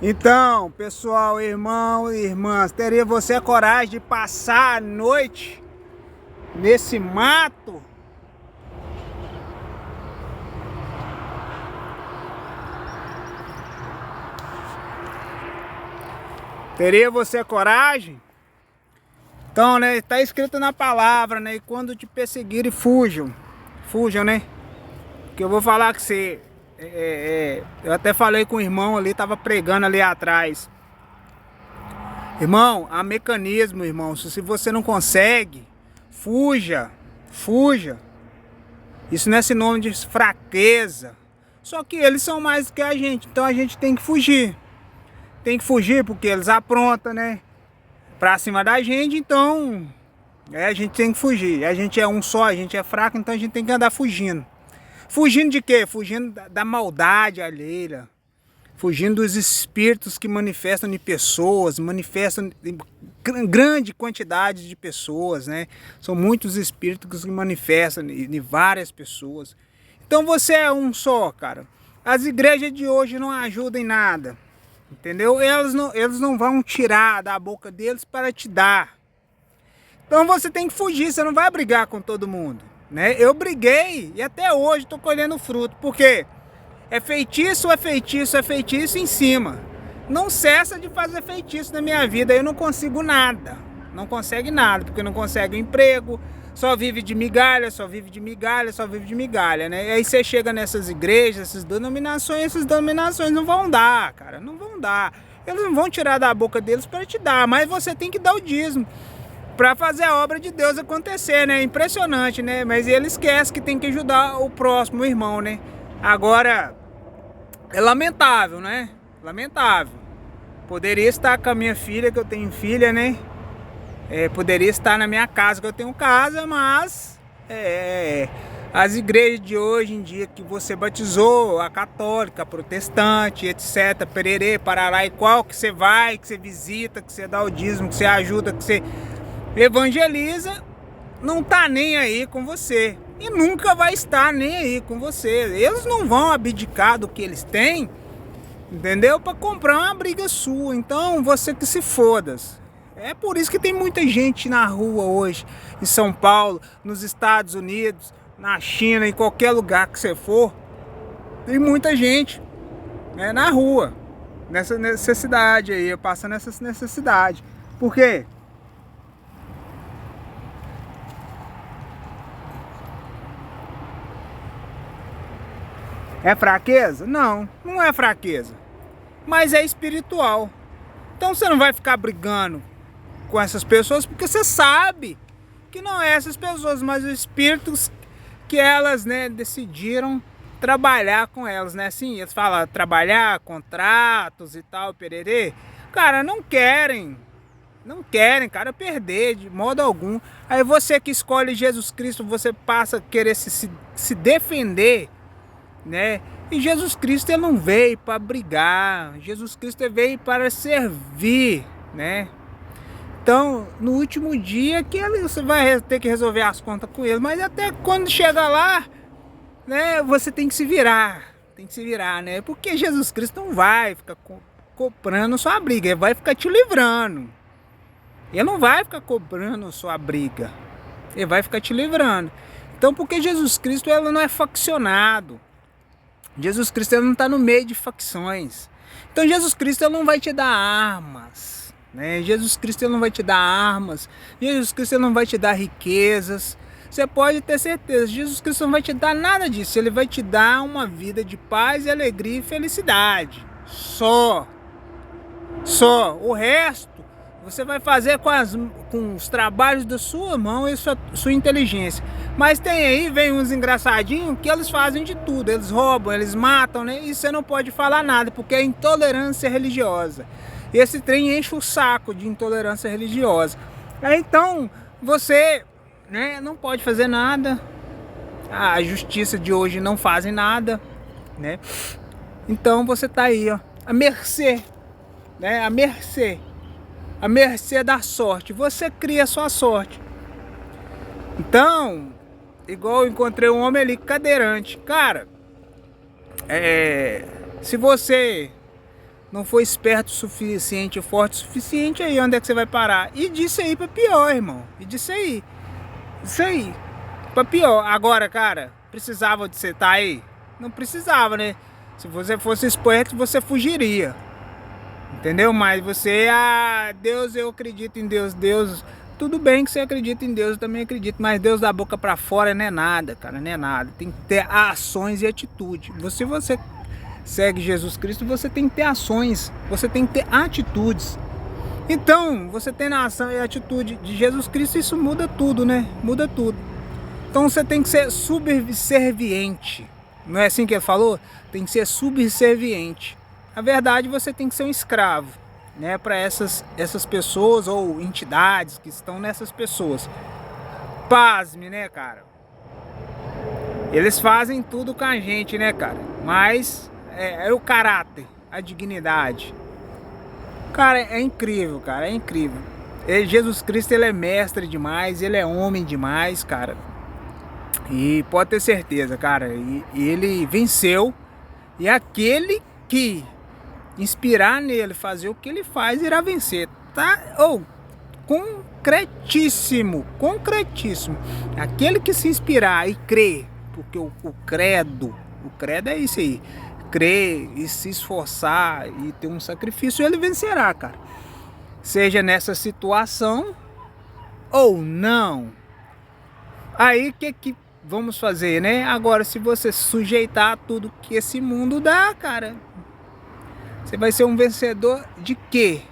Então, pessoal, irmão e irmãs, teria você a coragem de passar a noite nesse mato? Teria você a coragem? Então, né, tá escrito na palavra, né, e quando te perseguirem, fujam. Fujam, né? Porque eu vou falar que você... eu até falei com o irmão ali, tava pregando ali atrás. Irmão, há mecanismo, irmão. Se você não consegue, fuja. Fuja. Isso não é sinônimo de fraqueza. Só que eles são mais do que a gente, então a gente tem que fugir. Tem que fugir porque eles aprontam, né? Pra cima da gente, então... a gente tem que fugir. A gente é um só, a gente é fraco, então a gente tem que andar fugindo. Fugindo de quê? Fugindo da maldade alheia. Fugindo dos espíritos que manifestam em pessoas, manifestam em grande quantidade de pessoas, né? São muitos espíritos que manifestam em várias pessoas. Então você é um só, cara. As igrejas de hoje não ajudam em nada, entendeu? Eles não vão tirar da boca deles para te dar. Então você tem que fugir, você não vai brigar com todo mundo, né? Eu briguei e até hoje estou colhendo fruto, porque é feitiço, é feitiço, é feitiço em cima. Não cessa de fazer feitiço na minha vida, eu não consigo nada. Não consegue nada, porque não consegue emprego, só vive de migalha, só vive de migalha, só vive de migalha, né? E aí você chega nessas igrejas, essas denominações não vão dar, cara, não vão dar. Eles não vão tirar da boca deles para te dar, mas você tem que dar o dízimo para fazer a obra de Deus acontecer, né? Impressionante, né? Mas ele esquece que tem que ajudar o próximo, o irmão, né? Agora, é lamentável, né? Lamentável. Poderia estar com a minha filha, que eu tenho filha, né? Poderia estar na minha casa, que eu tenho casa, mas... as igrejas de hoje em dia que você batizou, a católica, a protestante, etc, pererê, parará e qual que você vai, que você visita, que você dá o dízimo, que você ajuda, que você evangeliza, não tá nem aí com você. E nunca vai estar nem aí com você. Eles não vão abdicar do que eles têm, entendeu? Para comprar uma briga sua. Então você que se foda-se. É por isso que tem muita gente na rua hoje, em São Paulo, nos Estados Unidos, na China, em qualquer lugar que você for. Tem muita gente, né, na rua, nessa necessidade aí, passando essa necessidade. Por quê? É fraqueza? Não, não é fraqueza. Mas é espiritual. Então você não vai ficar brigando com essas pessoas, porque você sabe que não é essas pessoas, mas os espíritos que elas, né, decidiram trabalhar com elas, né? Assim, eles falam trabalhar, contratos e tal, pererê. Cara, não querem, cara, perder de modo algum. Aí você que escolhe Jesus Cristo, você passa a querer se defender, né? E Jesus Cristo, ele não veio para brigar. Jesus Cristo veio para servir, né? Então, no último dia que você vai ter que resolver as contas com ele, mas até quando chega lá, né, você tem que se virar, né? Porque Jesus Cristo não vai ficar comprando sua briga, ele vai ficar te livrando. Ele não vai ficar cobrando sua briga, ele vai ficar te livrando. Então, porque Jesus Cristo, ele não é faccionado. Jesus Cristo, ele não está no meio de facções. Então Jesus Cristo, ele não vai te dar armas, né? Jesus Cristo, ele não vai te dar armas. Jesus Cristo, ele não vai te dar riquezas. Você pode ter certeza, Jesus Cristo não vai te dar nada disso. Ele vai te dar uma vida de paz, e alegria e felicidade. Só. O resto você vai fazer com os trabalhos da sua mão e sua inteligência. Mas tem aí, vem uns engraçadinhos que eles fazem de tudo. Eles roubam, eles matam, né? E você não pode falar nada, porque é intolerância religiosa. E esse trem enche o saco de intolerância religiosa. Então, você, né, não pode fazer nada. A justiça de hoje não fazem nada, né? Então você tá aí, ó, à mercê, né? A mercê da sorte. Você cria a sua sorte. Então, igual eu encontrei um homem ali cadeirante. Cara, se você não for esperto o suficiente, forte o suficiente, aí onde é que você vai parar? E disso aí pra pior, irmão. E disso aí. Isso aí. Pra pior. Agora, cara, precisava de você estar aí? Não precisava, né? Se você fosse esperto, você fugiria. Entendeu? Mas você, Deus, eu acredito em Deus. Deus, tudo bem que você acredita em Deus, eu também acredito. Mas Deus da boca pra fora não é nada, cara, não é nada. Tem que ter ações e atitude. Se você segue Jesus Cristo, você tem que ter ações, você tem que ter atitudes. Então, você tem a ação e a atitude de Jesus Cristo, isso muda tudo, né? Muda tudo. Então você tem que ser subserviente. Não é assim que ele falou? Tem que ser subserviente. Na verdade, você tem que ser um escravo, né, para essas pessoas ou entidades que estão nessas pessoas. Pasme, né, cara? Eles fazem tudo com a gente, né, cara? Mas é o caráter, a dignidade. Cara, é incrível, cara, é incrível. Jesus Cristo, ele é mestre demais, ele é homem demais, cara. E pode ter certeza, cara, e ele venceu. E aquele que inspirar nele, fazer o que ele faz, irá vencer, tá? Concretíssimo, concretíssimo. Aquele que se inspirar e crer, porque o credo é isso aí, crer e se esforçar e ter um sacrifício, ele vencerá, cara. Seja nessa situação ou não. Aí o que vamos fazer, né? Agora, se você sujeitar tudo que esse mundo dá, cara, você vai ser um vencedor de quê?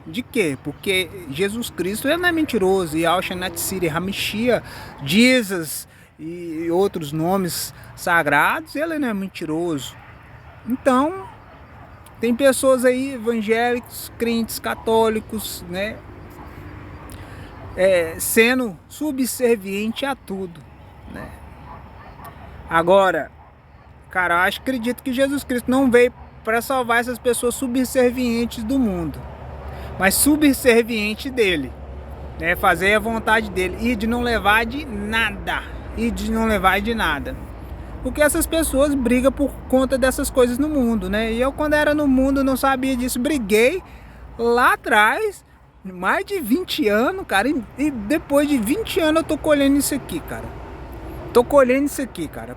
De quê? Porque Jesus Cristo, ele não é mentiroso. E Al-Shanatsiri, Hamishia, Jesus e outros nomes sagrados, ele não é mentiroso. Então, tem pessoas aí, evangélicos, crentes, católicos, né, sendo subserviente a tudo, né? Agora, cara, eu acredito que Jesus Cristo não veio para salvar essas pessoas subservientes do mundo, mas subserviente dele, né? Fazer a vontade dele e de não levar de nada, porque essas pessoas brigam por conta dessas coisas no mundo, né? E eu, quando era no mundo, não sabia disso, briguei lá atrás, mais de 20 anos, cara, e depois de 20 anos eu tô colhendo isso aqui, cara.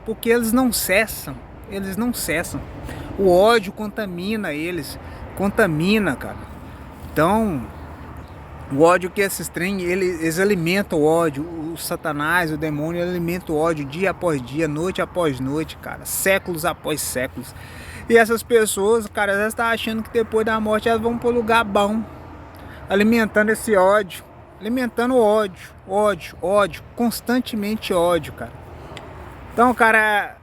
Porque eles não cessam. O ódio contamina eles, cara. Então, o ódio que esses trem, eles alimentam o ódio. O Satanás, o demônio, ele alimenta o ódio dia após dia, noite após noite, cara, séculos após séculos. E essas pessoas, cara, elas estão achando que depois da morte elas vão para um lugar bom, alimentando esse ódio, ódio, constantemente ódio, cara. Então, cara,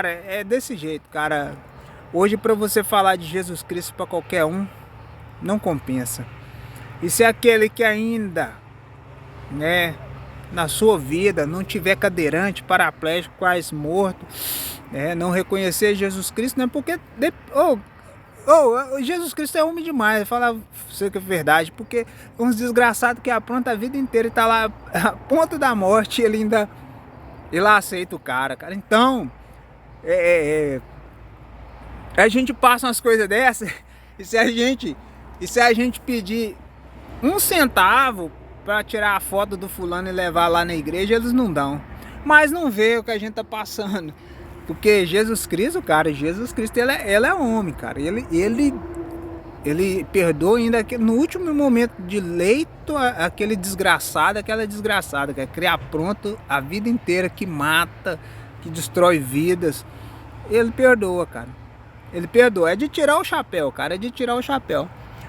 é desse jeito, cara. Hoje, para você falar de Jesus Cristo para qualquer um, não compensa. E se aquele que ainda, né, na sua vida não tiver cadeirante, paraplégico, quase morto, né, não reconhecer Jesus Cristo, né, porque Jesus Cristo é homem demais, falar sei que é verdade, porque uns desgraçados que aprontam a vida inteira e tá lá a ponto da morte, ele aceita o cara. Então, a gente passa umas coisas dessas e se a gente pedir 1 centavo para tirar a foto do fulano e levar lá na igreja, eles não dão. Mas não vê o que a gente tá passando. Porque Jesus Cristo, cara, ele é homem, cara. Ele perdoa ainda no último momento de leito aquela desgraçada, que é criar pronto a vida inteira, que mata, que destrói vidas. Ele perdoa, cara. Ele perdoa. É de tirar o chapéu, cara.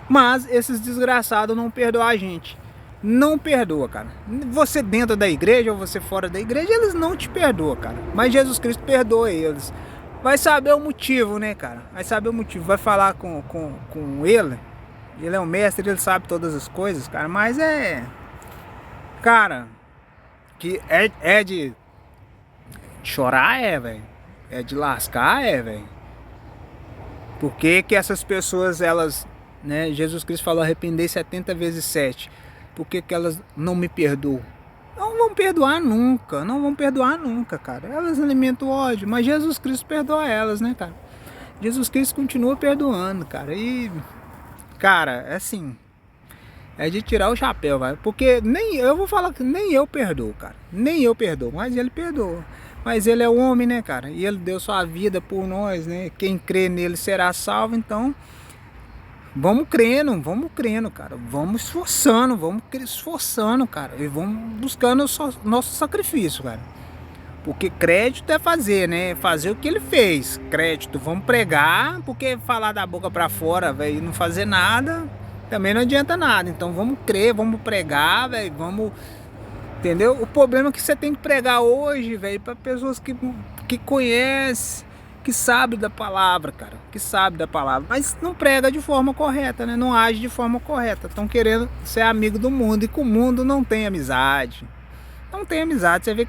Mas esses desgraçados não perdoam a gente. Não perdoa, cara. Você dentro da igreja ou você fora da igreja, eles não te perdoam, cara. Mas Jesus Cristo perdoa eles. Vai saber o motivo, né, cara? Vai falar com ele. Ele é um mestre, ele sabe todas as coisas, cara. Mas cara, que é de chorar, velho. É de lascar, velho. Por que essas pessoas, elas, né? Jesus Cristo falou arrepender 70 vezes 7. Por que elas não me perdoam? Não vão perdoar nunca, cara. Elas alimentam o ódio, mas Jesus Cristo perdoa elas, né, cara? Jesus Cristo continua perdoando, cara. E, cara, é assim, é de tirar o chapéu, vai. Porque nem eu vou falar que nem eu perdoo, cara. Nem eu perdoo, mas ele perdoa. Mas ele é o homem, né, cara? E ele deu sua vida por nós, né? Quem crê nele será salvo, então vamos crendo, cara. Vamos esforçando, cara. E vamos buscando o nosso sacrifício, cara. Porque crédito é fazer, né? Fazer o que ele fez. Crédito, vamos pregar, porque falar da boca pra fora, velho, e não fazer nada, também não adianta nada. Então vamos crer, vamos pregar, velho, vamos. Entendeu? O problema é que você tem que pregar hoje, velho, para pessoas que conhecem, que sabem da palavra, cara. Que sabem da palavra. Mas não prega de forma correta, né? Não age de forma correta. Estão querendo ser amigo do mundo e com o mundo não tem amizade. Não tem amizade. Você vê